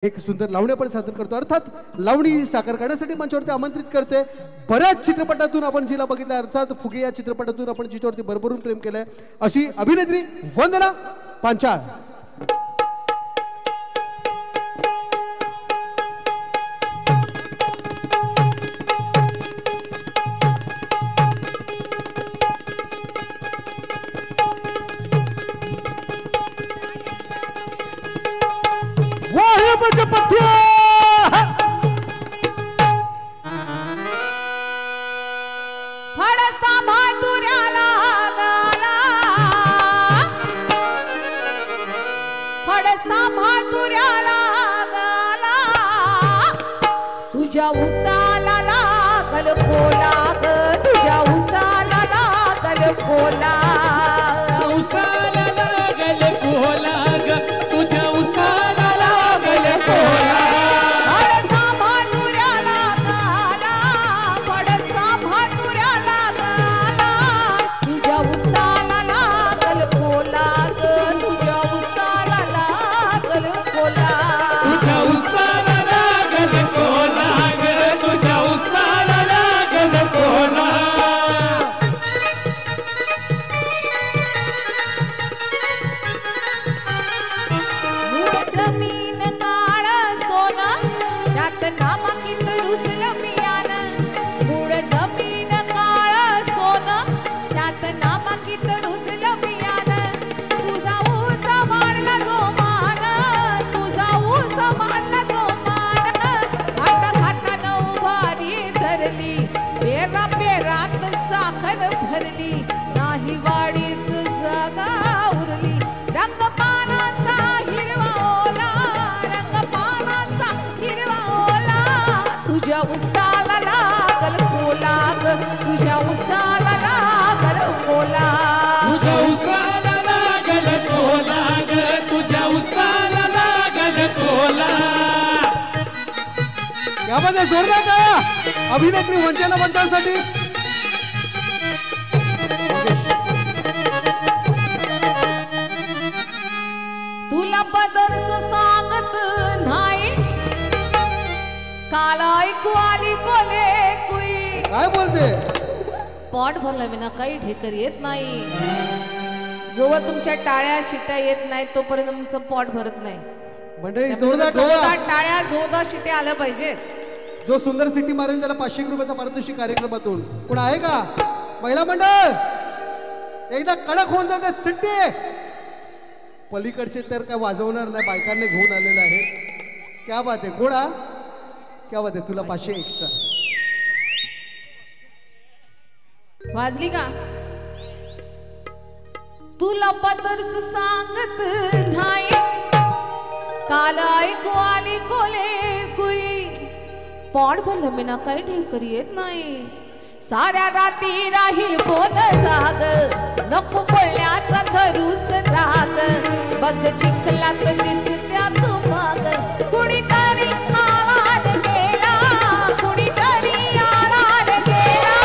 एक सुंदर लावणी पण सादर करतो। अर्थात लावणी साकार करण्यासाठी मंचावरती आमंत्रित करते। बऱ्याच चित्रपटातून आपण जिला बघितलं, अर्थात फुगे या चित्रपटातून आपण जिच्यावरती भरभरून प्रेम केलंय अशी अभिनेत्री वंदना पांचाळ। तुझ्या उसाला लागल कोला ग, तुझ्या उसाला लागल कोला, उसाला लागल कोला ग, तुझ्या उसाला लागल कोला। फडसा भातुऱ्याला गाला, फडसा भातुऱ्याला गाला, तुझ्या उसाला लागल कोला ग, तुझ्या उसाला लागल कोला, तुझ्या उसाला लागल कोला ग, तुझ्या उसाला लागल कोला। मूळ जमीन काळ सोनं, त्यात नामांकित रुजलं बियाणं, मूळ जमीन काळ सोनं, त्यात नामांकित रुजलं बियाणं, तुझा ऊस मांडला जो मान, तुझा ऊस मांडला जो मान, खाता खाता उभारी धरली, पेरा पेरात साखर भरली, नाही वाडीस जागा उरली, रंग पानाचा हिरवा ओला, रंग पानाचा हिरवा ओला, तुझ्या उसाला लागल कोला ग, तुझ्या उसाला लागल कोला, तुझ्या उसाला लागल कोला ग, तुझ्या उसाला लागल कोला। यामध्ये जोरदार टाळ्या अभिनेत्री वंदना पांचाळसाठी। तुला बदलच सांगत नाही, काल ऐकू आली कोले कुई, काय बोलते? पोट भरलं विना काही ढेकर येत नाही, जोवर तुमच्या टाळ्या शिट्या येत नाही तोपर्यंत तुमचं पोट भरत नाही। मंडळी जोरदार जोरदार टाळ्या। टाळ्या, जोरदार शिट्या आल्या पाहिजेत। जो सुंदर सिटी मारेल त्याला 500 रुपयाचा पारितोषिक कार्यक्रमातून कोण आहे का? महिला मंडळ एकदा कडक होऊन जाते सिट्टी। पलीकडचे तर काय वाजवणार नाही, बायकांनी घेऊन आलेलं आहे। क्या बात आहे, कोण हा? क्या बात आहे, तुला 500 एक्स्ट्रा वाजली का? तुला पदरच सांगत नाही, काल ऐकू आली कोले कुई, पोट भरलं बिना काही ढेकर येत नाही, साऱ्या राती राहील कोण जाग, नको बोलण्याचा धरूस राग, बघ चिखलात दिसत्या तू माग, कुणीतरी आलात गेला, कुणीतरी आलात गेला,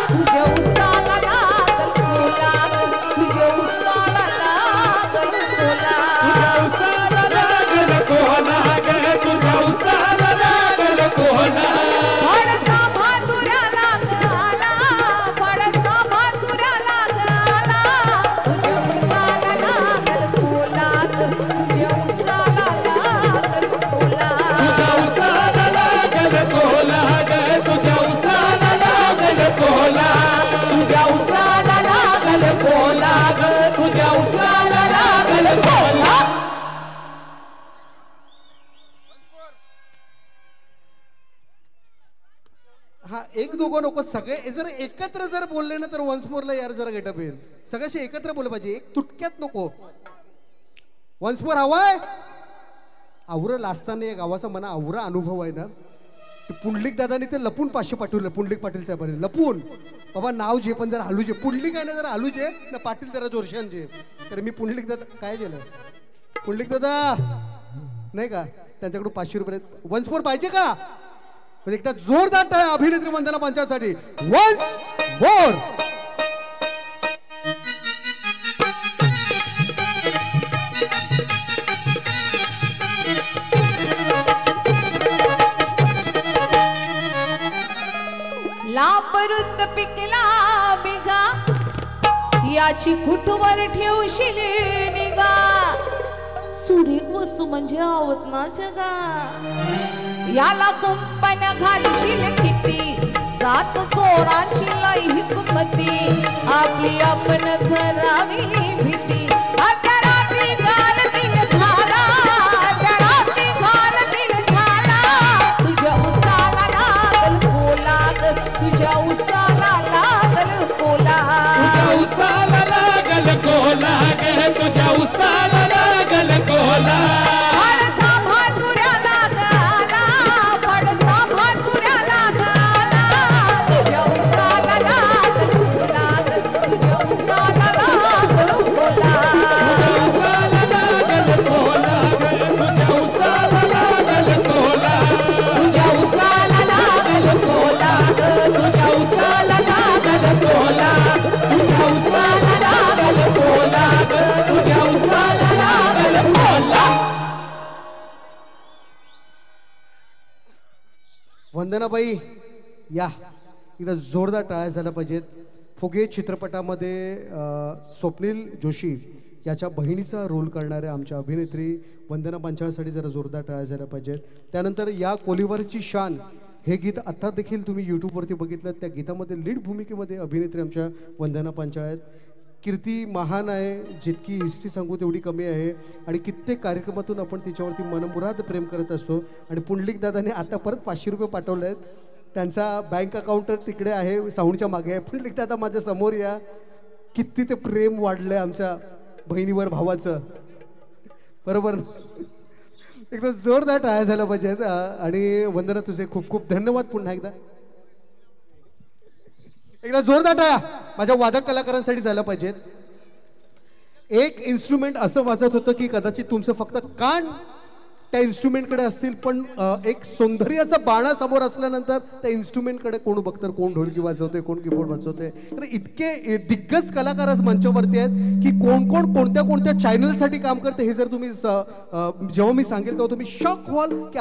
तुझ्या उसाला लागल कोला, तुझ्या उसाला लागल कोला, तुझ्या उसाला लागल कोला ग, तुझ्या उसाला लागल कोला। फडसा भातुऱ्याला गाला, फडसा भातुऱ्याला गाला, तुझ्या उसाला लागल कोला ग, तुझ्या उसाला लागल कोला, तुझ्या उसाला लागल कोला ग, तुझ्या उसाला लागल कोला। तुझ्या उसाला लागल कोला ग, तुझ्या उसाला लागल कोला। हा एक दोघं नको, सगळे जर एकत्र जर बोलले ना तर वन्स मोरला यार जरा गेटअप येईल। सगळ्याशी एकत्र बोललं पाहिजे, एक तुटक्यात नको। वन्स मोर हवाय आवरं लाजताना एक गावाचा मना आवरा अनुभव आहे ना, पुंडलिक दादाने ते लपून 500 पाठवलं, पुंडलिक पाटील साहेबांनी लपून, बाबा नाव जे पण जरा हलूजे, पुंडलिक आहे ना जरा हलूजे ना, पाटील जरा जोरशांचे, तर मी पुंडलिक दादा काय केलं, पुंडलिक दादा नाही का त्यांच्याकडून 500 रुपये वन्स मोर पाहिजे का? एकदा जोरदार टाळ्या अभिनेत्री वंदना पांचाळसाठी। Once more. परुंद पिकला बिगा याची कुठवर ठेवशील निगा सुरेख वस्तू म्हणजे आवत ना जगा याला कुंपण घालशील किती सात चोरांची लई हिकमती आपली आपण धरावी भीती त्या रात्री घालतील झाला त्या रात्री घालतील झाला तुझ्या उसाला लागल कोला तुझ्या उसाला लागल कोला तुझ्या उसाला लागल कोला ग तुझ्या उसाला लागल कोला पडसा भातुऱ्याला गाला पडसा भातुऱ्याला गाला तुझ्या उसाला लागल कोला तुझ्या उसाला लागल कोला तुझ्या उसाला लागल कोला ग तुझ्या उसाला लागल कोला तुझ्या उसाला लागल कोला तुझ्या उसाला लागल कोला तुझ्या उसाला लागल कोला तुझ्या उसाला लागल कोला. वंदनाबाई या एकदा जोरदार टाळ्या झाल्या पाहिजेत. फुगे चित्रपटामध्ये स्वप्नील जोशी याच्या बहिणीचा रोल करणाऱ्या आमच्या अभिनेत्री वंदना पांचाळसाठी जरा जोरदार टाळ्या झाल्या पाहिजेत. त्यानंतर या कोलीवरची शान हे गीत आत्ता देखील तुम्ही यूट्यूबवरती बघितलं. त्या गीतामध्ये लीड भूमिकेमध्ये अभिनेत्री आमच्या वंदना पांचाळ आहेत. कीर्ती महान आहे, जितकी हिस्ट्री सांगू तेवढी कमी आहे आणि कित्येक कार्यक्रमातून आपण तिच्यावरती मनमुराद प्रेम करत असतो. आणि पुंडलिक दादाने आता परत 500 रुपये पाठवले आहेत. त्यांचा बँक अकाउंट तिकडे आहे, साऊंडच्या मागे आहे. पुंडलिक दादा माझ्या समोर या. किती ते प्रेम वाढलंय आमच्या बहिणीवर भावाचं, बरोबर. एकदम जोरदार टाळ्या झाल्या पाहिजेत. आणि वंदना तुझे खूप खूप धन्यवाद. पुन्हा एकदा जोरदार टाळ्या माझ्या वादक कलाकारांसाठी झाल्या पाहिजेत. एक इन्स्ट्रुमेंट असं वाजत होतं की कदाचित तुमचं फक्त कान त्या इन्स्ट्रुमेंटकडे असतील, पण एक सौंदर्याचा बाणा समोर असल्यानंतर त्या इन्स्ट्रुमेंटकडे कोण बघतं, कोण ढोलकी वाजवते, कोण कीबोर्ड वाजवते. कारण इतके दिग्गज कलाकार आज मंचावरती आहेत की कोण कोण कोणत्या कोणत्या चॅनलसाठी काम करते हे जर तुम्ही जेव्हा मी सांगेल तेव्हा तुम्ही शॉक व्हाल की